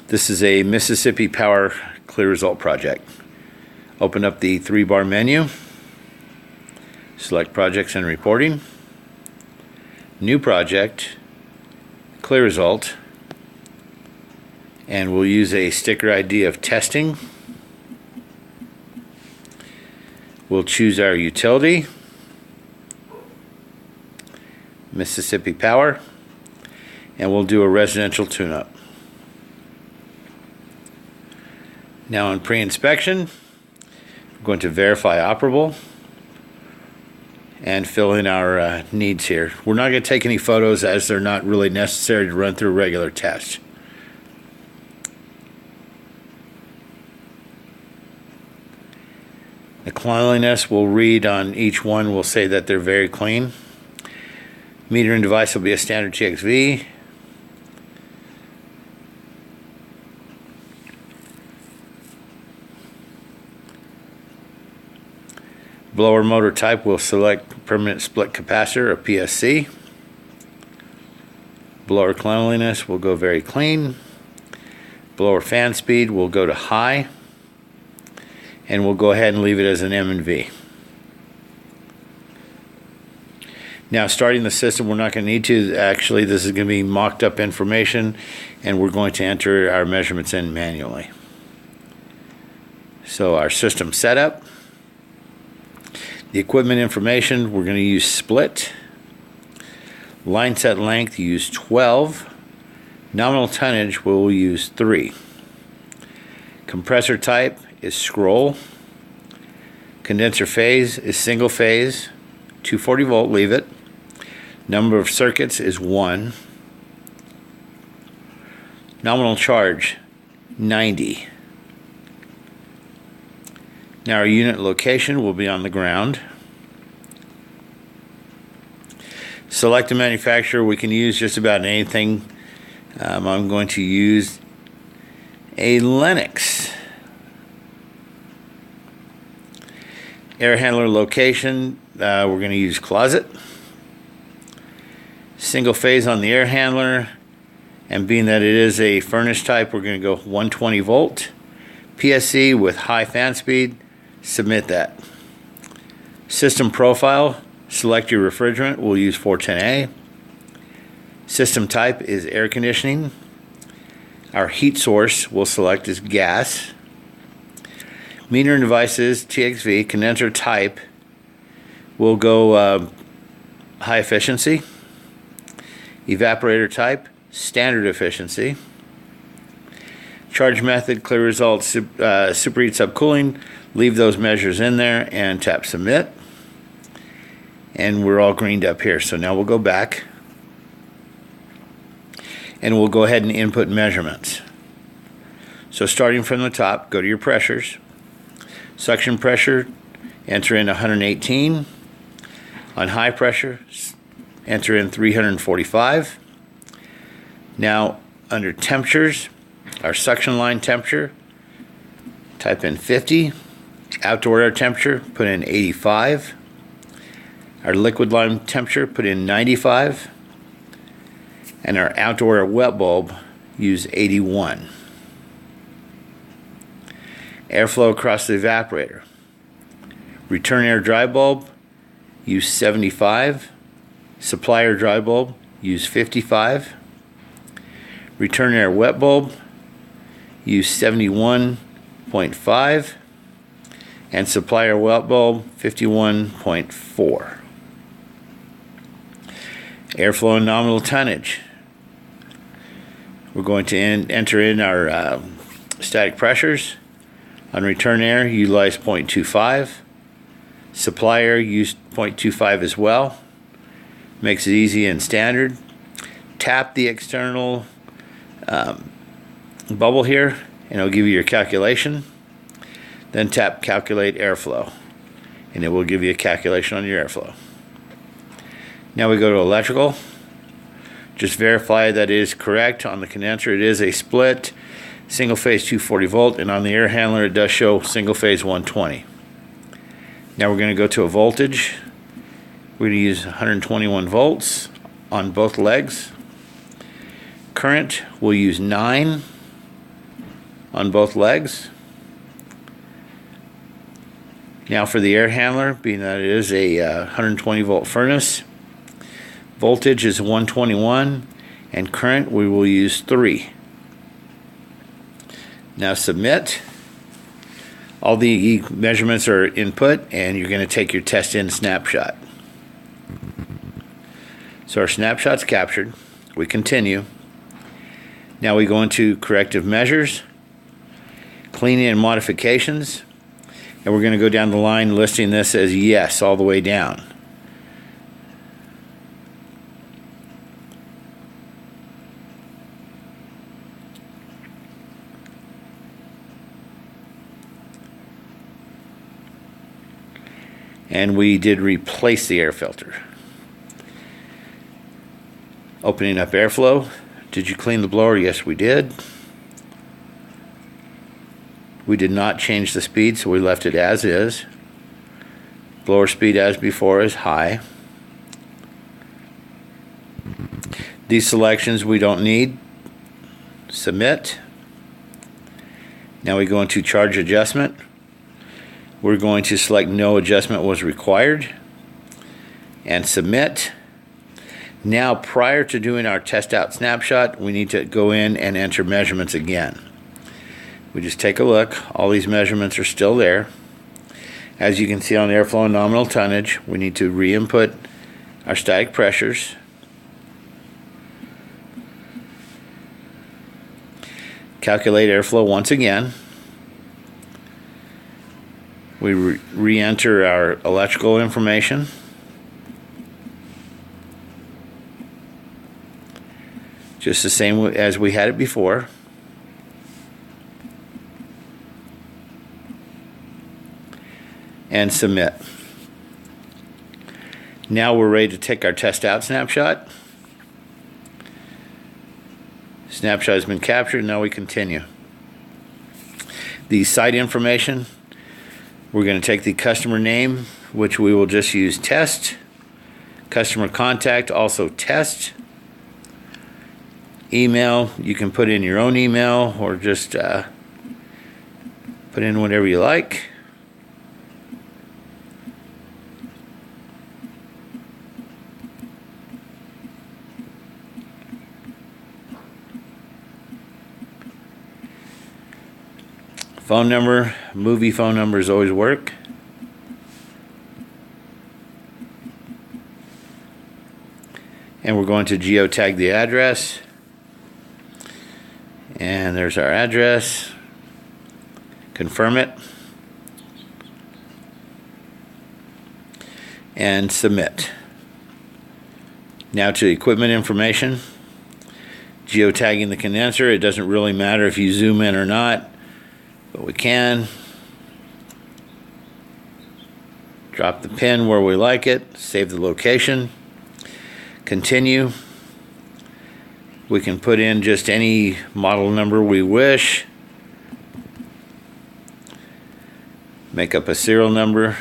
This is a Mississippi Power CLEARESULT project. Open up the 3-bar menu, select Projects and Reporting, New Project, CLEARESULT, and we'll use a sticker ID of Testing. We'll choose our utility, Mississippi Power, and we'll do a residential tune-up. Now in pre-inspection, we're going to verify operable and fill in our needs here. We're not going to take any photos as they're not really necessary to run through a regular test. The cleanliness we'll read on each one will say that they're very clean. Metering device will be a standard TXV. Blower motor type will select permanent split capacitor or PSC. Blower cleanliness will go very clean. Blower fan speed will go to high. And we'll go ahead and leave it as an M and V. Now starting the system, we're not going to need to. Actually, this is going to be mocked up information, and we're going to enter our measurements in manually. So our system setup. The equipment information, we're going to use split. Line set length, use 12. Nominal tonnage, we'll use 3. Compressor type is scroll. Condenser phase is single phase. 240 volt, leave it. Number of circuits is 1. Nominal charge, 90. Now our unit location will be on the ground. Select a manufacturer. We can use just about anything. I'm going to use a Lennox. Air handler location, we're going to use closet. Single phase on the air handler, and being that it is a furnace type, we're going to go 120 volt. PSC with high fan speed. Submit that. System profile, select your refrigerant. We'll use 410A. System type is air conditioning. Our heat source we'll select as gas. Metering devices, TXV. Condenser type will go high efficiency. Evaporator type, standard efficiency. Charge method, CLEARESULT, superheat subcooling. Leave those measures in there and tap submit. And we're all greened up here. So now we'll go back and we'll go ahead and input measurements. So starting from the top, go to your pressures. Suction pressure, enter in 118. On high pressure, enter in 345. Now under temperatures, our suction line temperature, type in 50. Outdoor air temperature, put in 85. Our liquid line temperature, put in 95. And our outdoor air wet bulb, use 81. Airflow across the evaporator. Return air dry bulb, use 75. Supply air dry bulb, use 55. Return air wet bulb, use 71.5. And supply air wet bulb, 51.4. Airflow and nominal tonnage. We're going to enter in our static pressures. On return air, utilize 0.25. Supply air, use 0.25 as well. Makes it easy and standard. Tap the external bubble here, and it'll give you your calculation. Then tap calculate airflow, and it will give you a calculation on your airflow. Now we go to electrical. Just verify that it is correct. On the condenser, it is a split single phase 240 volt, and on the air handler, it does show single phase 120. Now we're going to go to a voltage. We're going to use 121 volts on both legs. Current, we'll use 9. on both legs. Now for the air handler, being that it is a 120 volt furnace, voltage is 121 and current we will use 3. Now submit. All the measurements are input and you're going to take your test in snapshot. So our snapshot's captured. We continue. Now we go into corrective measures, cleaning and modifications, and we're going to go down the line listing this as yes all the way down. And we did replace the air filter. Opening up airflow. Did you clean the blower? Yes, we did. We did not change the speed, so we left it as is. Blower speed as before is high. These selections we don't need. Submit. Now we go into charge adjustment. We're going to select no adjustment was required and submit. Now prior to doing our test out snapshot, we need to go in and enter measurements again. We just take a look. All these measurements are still there. As you can see on airflow and nominal tonnage, we need to re-input our static pressures. Calculate airflow once again. We re-enter our electrical information. Just the same as we had it before. And submit. Now we're ready to take our test out snapshot. Snapshot has been captured. Now we continue. The site information. We're going to take the customer name, which we will just use test. Customer contact, also test. Email, you can put in your own email or just put in whatever you like. Phone number, movie phone numbers always work. And we're going to geotag the address. And there's our address. Confirm it. And submit. Now to equipment information. Geotagging the condenser. It doesn't really matter if you zoom in or not, but we can. Drop the pin where we like it. Save the location. Continue. We can put in just any model number we wish. Make up a serial number.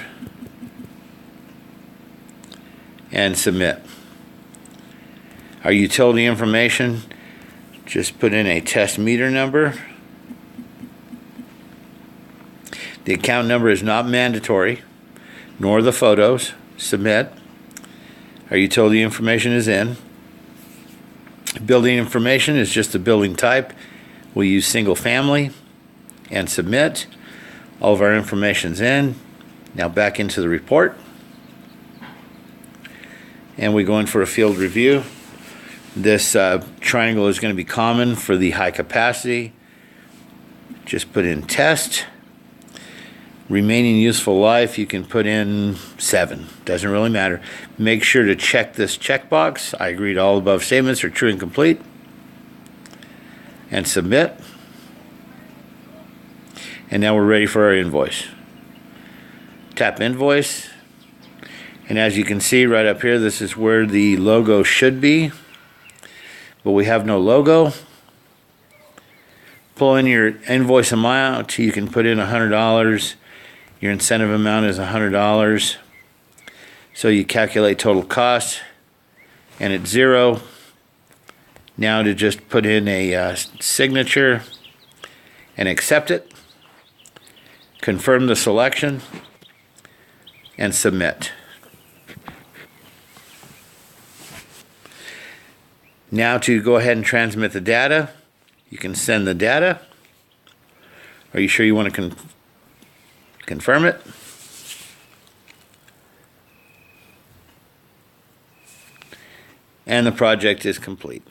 And submit. Our utility information, just put in a test meter number. The account number is not mandatory, nor the photos. Submit. Our utility information is in. Building information is just the building type. We use single family and submit. All of our information's in. Now back into the report. And we go in for a field review. This triangle is going to be common for the high capacity. Just put in test. Remaining useful life, you can put in 7. Doesn't really matter. Make sure to check this checkbox. I agree to all above statements are true and complete. And submit. And now we're ready for our invoice. Tap invoice. And as you can see right up here, this is where the logo should be. But we have no logo. Pull in your invoice amount. You can put in $100. Your incentive amount is $100. So you calculate total cost, and it's 0. Now to just put in a signature and accept it, confirm the selection, and submit. Now to go ahead and transmit the data, you can send the data. Are you sure you want to confirm it? And the project is complete.